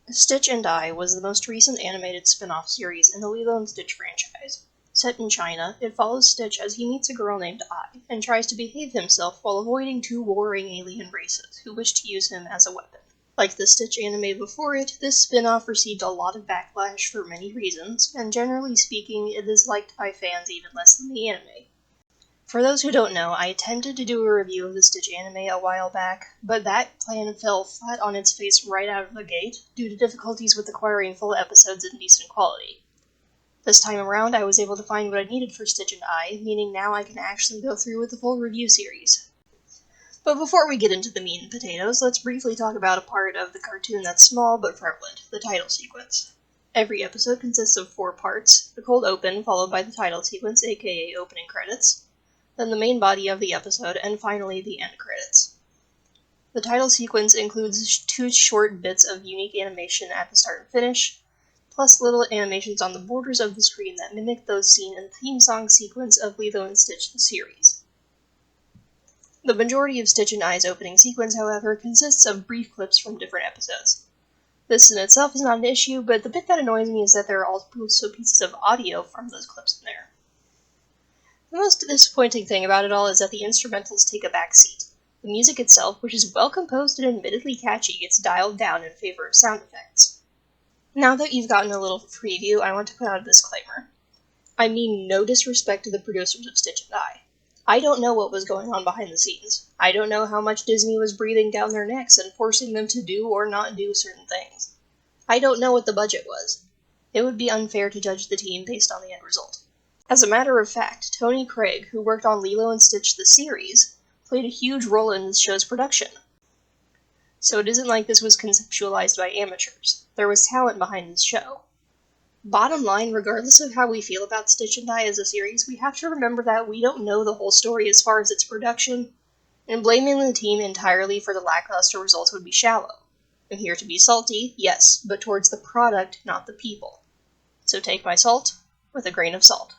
Stitch and I was the most recent animated spin-off series in the Lilo & Stitch franchise. Set in China, it follows Stitch as he meets a girl named Ai, and tries to behave himself while avoiding two warring alien races who wish to use him as a weapon. Like the Stitch anime before it, this spin-off received a lot of backlash for many reasons, and generally speaking, it is liked by fans even less than the anime. For those who don't know, I attempted to do a review of the Stitch anime a while back, but that plan fell flat on its face right out of the gate due to difficulties with acquiring full episodes in decent quality. This time around, I was able to find what I needed for Stitch and I, meaning now I can actually go through with the full review series. But before we get into the meat and potatoes, let's briefly talk about a part of the cartoon that's small but prevalent, the title sequence. Every episode consists of 4 parts: the cold open, followed by the title sequence, aka opening credits, then the main body of the episode, and finally the end credits. The title sequence includes 2 short bits of unique animation at the start and finish, plus little animations on the borders of the screen that mimic those seen in the theme song sequence of Lilo & Stitch the series. The majority of Stitch and I's opening sequence, however, consists of brief clips from different episodes. This in itself is not an issue, but the bit that annoys me is that there are also pieces of audio from those clips in there. The most disappointing thing about it all is that the instrumentals take a back seat. The music itself, which is well composed and admittedly catchy, gets dialed down in favor of sound effects. Now that you've gotten a little preview, I want to put out a disclaimer. I mean no disrespect to the producers of Stitch and I. I don't know what was going on behind the scenes. I don't know how much Disney was breathing down their necks and forcing them to do or not do certain things. I don't know what the budget was. It would be unfair to judge the team based on the end result. As a matter of fact, Tony Craig, who worked on Lilo & Stitch the series, played a huge role in this show's production. So it isn't like this was conceptualized by amateurs. There was talent behind this show. Bottom line, regardless of how we feel about Stitch and I as a series, we have to remember that we don't know the whole story as far as its production, and blaming the team entirely for the lackluster results would be shallow. I'm here to be salty, yes, but towards the product, not the people. So take my salt with a grain of salt.